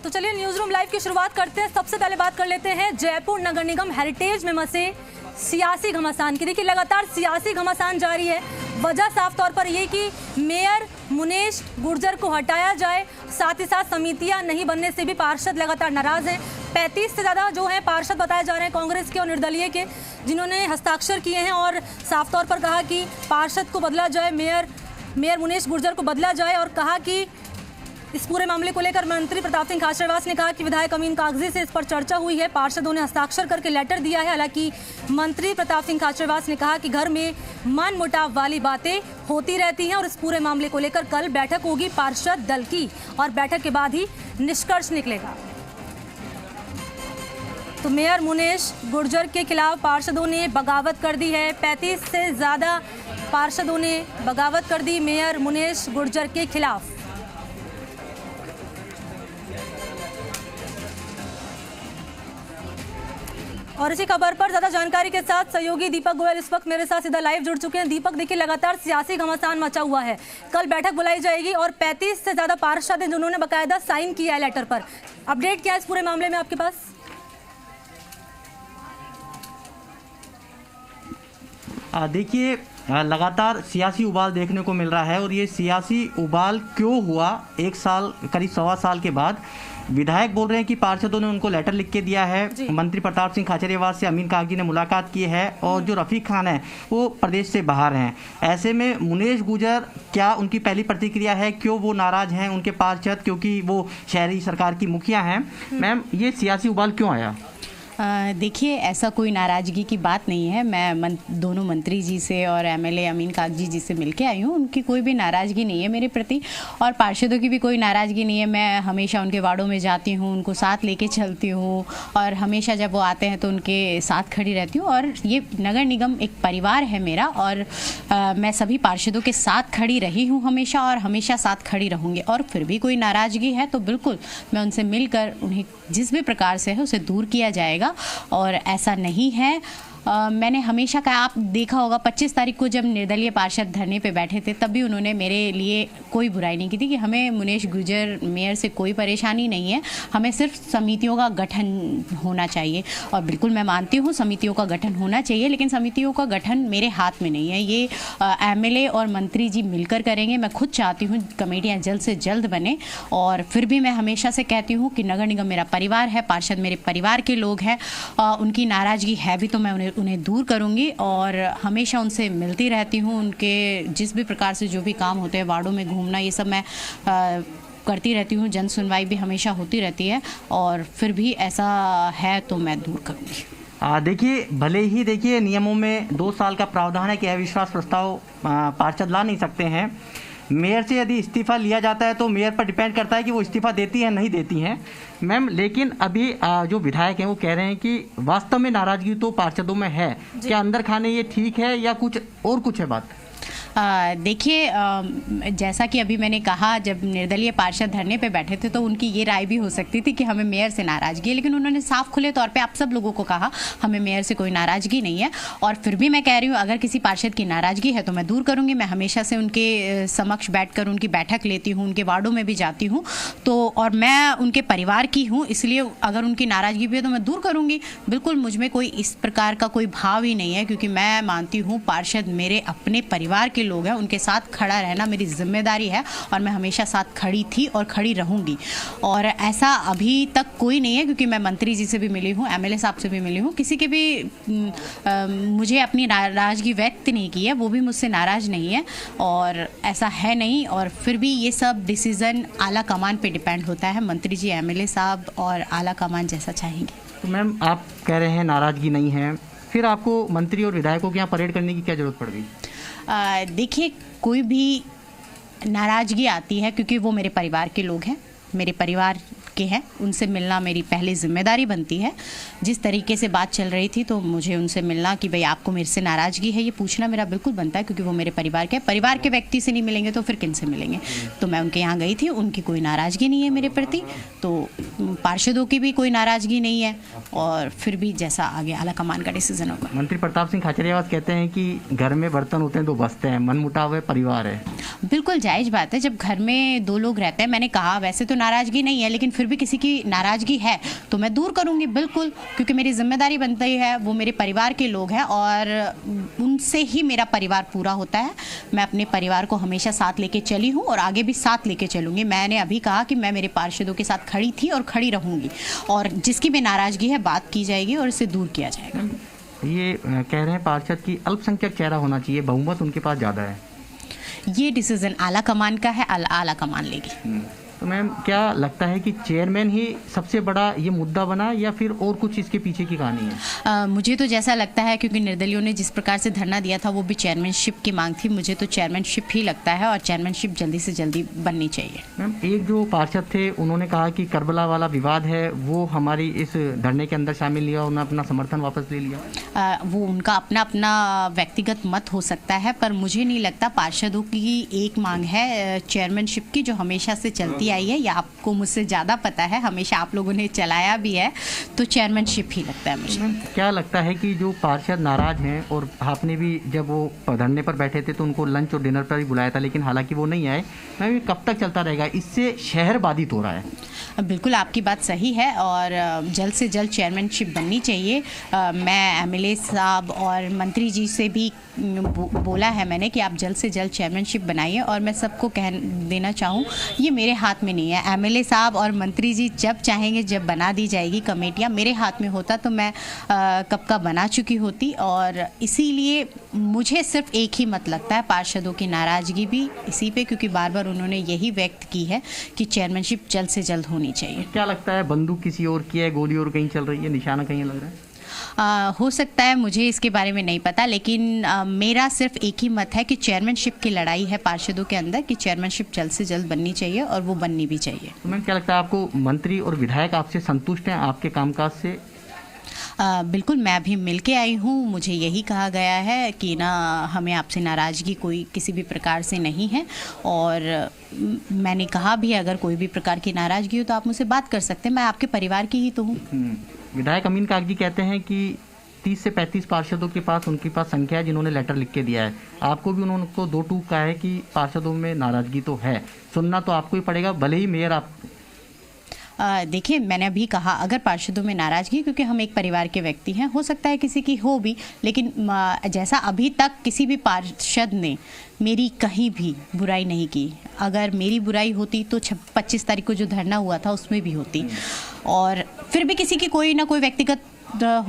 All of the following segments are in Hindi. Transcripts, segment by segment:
तो चलिए न्यूज रूम लाइव की शुरुआत करते हैं। सबसे पहले बात कर लेते हैं जयपुर नगर निगम हेरिटेज में मसे सियासी घमासान की। देखिए लगातार सियासी घमासान जारी है। वजह साफ तौर पर ये कि मेयर मुनेश गुर्जर को हटाया जाए, साथ ही साथ समितियां नहीं बनने से भी पार्षद लगातार नाराज हैं। 35 से ज़्यादा जो हैं पार्षद बताए जा रहे हैं कांग्रेस के और निर्दलीय के, जिन्होंने हस्ताक्षर किए हैं और साफ तौर पर कहा कि पार्षद को बदला जाए, मेयर मुनेश गुर्जर को बदला जाए। और कहा कि इस पूरे मामले को लेकर मंत्री प्रताप सिंह खाचरियावास ने कहा कि विधायक अमीन कागजी से इस पर चर्चा हुई है, पार्षदों ने हस्ताक्षर करके लेटर दिया है। हालांकि मंत्री प्रताप सिंह खाचरियावास ने कहा कि घर में मनमुटाव वाली बातें होती रहती हैं और इस पूरे मामले को लेकर कल बैठक होगी पार्षद दल की और बैठक के बाद ही निष्कर्ष निकलेगा। तो मेयर मुनेश गुर्जर के खिलाफ पार्षदों ने बगावत कर दी है। 35 से ज़्यादा पार्षदों ने बगावत कर दी मेयर मुनेश गुर्जर के खिलाफ। और इसी खबर पर ज्यादा जानकारी के साथ सहयोगी दीपक गोयल इस वक्त मेरे साथ सीधा लाइव जुड़ चुके हैं। दीपक, देखिए लगातार सियासी घमासान मचा हुआ है। कल बैठक बुलाई जाएगी और 35 से ज्यादा पार्षद हैं जिन्होंने बकायदा साइन किया है लेटर पर। अपडेट क्या है इस पूरे मामले में आपके पास? देखिए लगातार सियासी उबाल देखने को मिल रहा है और ये सियासी उबाल क्यों हुआ, एक साल करीब सवा साल के बाद विधायक बोल रहे हैं कि पार्षदों ने उनको लेटर लिख के दिया है। मंत्री प्रताप सिंह खाचरियावास से अमीन कागजी ने मुलाकात की है और जो रफीक खान है वो प्रदेश से बाहर हैं। ऐसे में मुनेश गुर्जर, क्या उनकी पहली प्रतिक्रिया है, क्यों वो नाराज हैं उनके पार्षद, क्योंकि वो शहरी सरकार की मुखिया हैं? मैम, ये सियासी उबाल क्यों आया? देखिए, ऐसा कोई नाराज़गी की बात नहीं है। मैं दोनों मंत्री जी से और एमएलए अमीन कागजी जी से मिलके आई हूँ। उनकी कोई भी नाराज़गी नहीं है मेरे प्रति और पार्षदों की भी कोई नाराज़गी नहीं है। मैं हमेशा उनके वार्डों में जाती हूँ, उनको साथ लेके चलती हूँ और हमेशा जब वो आते हैं तो उनके साथ खड़ी रहती हूँ। और ये नगर निगम एक परिवार है मेरा और मैं सभी पार्षदों के साथ खड़ी रही हूँ हमेशा और हमेशा साथ खड़ी रहूँगी। और फिर भी कोई नाराज़गी है तो बिल्कुल मैं उनसे मिलकर उन्हें जिस भी प्रकार से है उसे दूर किया जाएगा। और ऐसा नहीं है, मैंने हमेशा कहा, आप देखा होगा 25 तारीख को जब निर्दलीय पार्षद धरने पे बैठे थे तब भी उन्होंने मेरे लिए कोई बुराई नहीं की थी कि हमें मुनेश गुर्जर मेयर से कोई परेशानी नहीं है, हमें सिर्फ समितियों का गठन होना चाहिए। और बिल्कुल मैं मानती हूँ समितियों का गठन होना चाहिए, लेकिन समितियों का गठन मेरे हाथ में नहीं है, ये एमएलए और मंत्री जी मिलकर करेंगे। मैं खुद चाहती हूँ कमेटियाँ जल्द से जल्द बने और फिर भी मैं हमेशा से कहती हूँ कि नगर निगम मेरा परिवार है, पार्षद मेरे परिवार के लोग हैं। उनकी नाराज़गी है भी तो मैं उन्हें दूर करूंगी और हमेशा उनसे मिलती रहती हूँ। उनके जिस भी प्रकार से जो भी काम होते हैं, वार्डों में घूमना, ये सब मैं करती रहती हूँ। जन सुनवाई भी हमेशा होती रहती है और फिर भी ऐसा है तो मैं दूर करूँगी। देखिए, भले ही देखिए नियमों में 2 साल का प्रावधान है कि अविश्वास प्रस्ताव पार्षद ला नहीं सकते हैं। मेयर से यदि इस्तीफा लिया जाता है तो मेयर पर डिपेंड करता है कि वो इस्तीफा देती हैं नहीं देती हैं मैम। लेकिन अभी जो विधायक हैं वो कह रहे हैं कि वास्तव में नाराजगी तो पार्षदों में है। क्या अंदर खाने ये ठीक है या कुछ और कुछ है बात? देखिए, जैसा कि अभी मैंने कहा, जब निर्दलीय पार्षद धरने पे बैठे थे तो उनकी ये राय भी हो सकती थी कि हमें मेयर से नाराजगी है, लेकिन उन्होंने साफ खुले तौर पे आप सब लोगों को कहा हमें मेयर से कोई नाराजगी नहीं है। और फिर भी मैं कह रही हूँ अगर किसी पार्षद की नाराजगी है तो मैं दूर करूँगी। मैं हमेशा से उनके समक्ष बैठकर उनकी बैठक लेती हूँ, उनके वार्डों में भी जाती हूँ तो, और मैं उनके परिवार की हूँ, इसलिए अगर उनकी नाराजगी भी है तो मैं दूर करूँगी। बिल्कुल मुझ में कोई इस प्रकार का कोई भाव ही नहीं है, क्योंकि मैं मानती हूँ पार्षद मेरे अपने परिवार के लोग हैं, उनके साथ खड़ा रहना मेरी जिम्मेदारी है और मैं हमेशा साथ खड़ी थी और खड़ी रहूंगी। और ऐसा अभी तक कोई नहीं है, क्योंकि मैं मंत्री जी से भी मिली हूँ, एमएलए साहब से भी मिली हूँ, किसी के भी मुझे अपनी नाराजगी व्यक्त नहीं की है, वो भी मुझसे नाराज नहीं है और ऐसा है नहीं। और फिर भी ये सब डिसीजन आला कमान पे डिपेंड होता है, मंत्री जी, एमएलए साहब और आला कमान जैसा चाहेंगे। तो मैम, आप कह रहे हैं नाराजगी नहीं है, फिर आपको मंत्री और विधायकों के यहाँ परेड करने की क्या जरूरत पड़ गई? देखिए, कोई भी नाराज़गी आती है क्योंकि वो मेरे परिवार के लोग हैं, मेरे परिवार के हैं, उनसे मिलना मेरी पहली जिम्मेदारी बनती है। जिस तरीके से बात चल रही थी तो मुझे उनसे मिलना कि भाई आपको मेरे से नाराज़गी है, ये पूछना मेरा बिल्कुल बनता है, क्योंकि वो मेरे परिवार के परिवार के व्यक्ति से नहीं मिलेंगे तो फिर किन से मिलेंगे। तो मैं उनके यहाँ गई थी, उनकी कोई नाराज़गी नहीं है मेरे प्रति, तो पार्षदों की भी कोई नाराज़गी नहीं है और फिर भी जैसा आगे आला कमान का डिसीजन होगा। मंत्री प्रताप सिंह खाचरियावास कहते हैं कि घर में बर्तन होते हैं तो बसते हैं, मनमुटाव है, परिवार है। बिल्कुल जायज़ बात है, जब घर में 2 लोग रहते हैं, मैंने कहा वैसे तो नाराज़गी नहीं है, लेकिन फिर फिर भी किसी की नाराज़गी है तो मैं दूर करूँगी बिल्कुल, क्योंकि मेरी जिम्मेदारी बनती है, वो मेरे परिवार के लोग हैं और उनसे ही मेरा परिवार पूरा होता है। मैं अपने परिवार को हमेशा साथ लेके चली हूँ और आगे भी साथ लेके चलूँगी। मैंने अभी कहा कि मैं मेरे पार्षदों के साथ खड़ी थी और खड़ी रहूँगी, और जिसकी भी नाराज़गी है बात की जाएगी और इसे दूर किया जाएगा। ये कह रहे हैं पार्षद की अल्पसंख्यक चेहरा होना चाहिए, बहुमत उनके पास ज़्यादा है। ये डिसीजन आला कमान का है, आला कमान लेगी। तो मैम क्या लगता है कि चेयरमैन ही सबसे बड़ा ये मुद्दा बना या फिर और कुछ इसके पीछे की कहानी है? मुझे तो जैसा लगता है, क्योंकि निर्दलियों ने जिस प्रकार से धरना दिया था वो भी चेयरमैनशिप की मांग थी, मुझे तो चेयरमैनशिप ही लगता है और चेयरमैनशिप जल्दी से जल्दी बननी चाहिए। मैम एक जो पार्षद थे उन्होंने कहा कि करबला वाला विवाद है वो हमारी इस धरने के अंदर शामिल लिया, उन्होंने अपना समर्थन वापस ले लिया। वो उनका अपना अपना व्यक्तिगत मत हो सकता है, पर मुझे नहीं लगता। पार्षदों की एक मांग है चेयरमैनशिप की जो हमेशा से चलती आई है, या आपको मुझसे ज़्यादा पता है, हमेशा आप लोगों ने चलाया भी है, तो चेयरमैनशिप ही लगता है मुझे। क्या लगता है कि जो पार्षद नाराज हैं, और आपने भी जब वो धरने पर बैठे थे तो उनको लंच और डिनर पर भी बुलाया था, लेकिन हालांकि वो नहीं आए, मैम ये कब तक चलता रहेगा? इससे शहर बाधित हो रहा है। बिल्कुल आपकी बात सही है और जल्द से जल्द चेयरमैनशिप बननी चाहिए। मैं एमएलए साहब और मंत्री जी से भी बोला है मैंने कि आप जल्द से जल्द चेयरमैनशिप बनाइए, और मैं सबको कह देना चाहूँ ये मेरे हाथ में नहीं है। एमएलए साहब और मंत्री जी जब चाहेंगे जब बना दी जाएगी कमेटियाँ। मेरे हाथ में होता तो मैं कब का बना चुकी होती, और इसीलिए मुझे सिर्फ एक ही मत लगता है, पार्षदों की नाराज़गी भी इसी पे, क्योंकि बार बार उन्होंने यही व्यक्त की है कि चेयरमैनशिप जल्द से जल्द होनी चाहिए। क्या लगता है बंदूक किसी और की है, गोली और कहीं चल रही है, निशाना कहीं लग रहा है? हो सकता है, मुझे इसके बारे में नहीं पता, लेकिन मेरा सिर्फ एक ही मत है कि चेयरमैनशिप की लड़ाई है पार्षदों के अंदर, कि चेयरमैनशिप जल्द से जल्द बननी चाहिए और वो बननी भी चाहिए। तो मैम क्या लगता है आपको मंत्री और विधायक आपसे संतुष्ट हैं आपके कामकाज से? बिल्कुल, मैं अभी मिल के आई हूँ, मुझे यही कहा गया है कि ना हमें आपसे नाराज़गी कोई किसी भी प्रकार से नहीं है, और मैंने कहा भी अगर कोई भी प्रकार की नाराज़गी हो तो आप मुझसे बात कर सकते हैं, मैं आपके परिवार की ही तो हूँ। विधायक अमीन कागजी कहते हैं कि 30 से 35 पार्षदों के पास उनके पास संख्या है जिन्होंने लेटर लिख के दिया है। आपको भी उन्होंने दो टूक कहा है कि पार्षदों में नाराज़गी तो है, सुनना तो आपको ही पड़ेगा, भले ही मेयर आप। देखिए, मैंने अभी कहा अगर पार्षदों में नाराज़गी, क्योंकि हम एक परिवार के व्यक्ति हैं, हो सकता है किसी की हो भी, लेकिन जैसा अभी तक किसी भी पार्षद ने मेरी कहीं भी बुराई नहीं की। अगर मेरी बुराई होती तो 25 तारीख को जो धरना हुआ था उसमें भी होती, और फिर भी किसी की कोई ना कोई व्यक्तिगत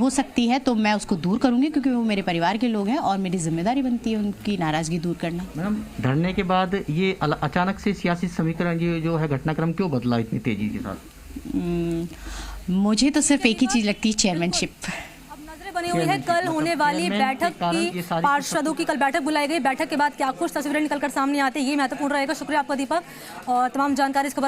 हो सकती है तो मैं उसको दूर करूंगी, क्योंकि वो मेरे परिवार के लोग हैं और मेरी जिम्मेदारी बनती है उनकी नाराज़गी दूर करना। मैडम धरने के बाद ये अचानक से सियासी समीकरण ये जो है घटनाक्रम क्यों बदला इतनी तेजी के साथ? मुझे तो सिर्फ एक ही चीज़ लगती है, चेयरमैनशिप। अब नजरें बनी हुई है कल होने वाली बैठक की, पार्षदों की कल बैठक बुलाई गई। बैठक के बाद क्या कुछ तस्वीरें निकलकर सामने आती है, ये महत्वपूर्ण रहेगा। शुक्रिया आपका दीपक, और तमाम जानकारी इसके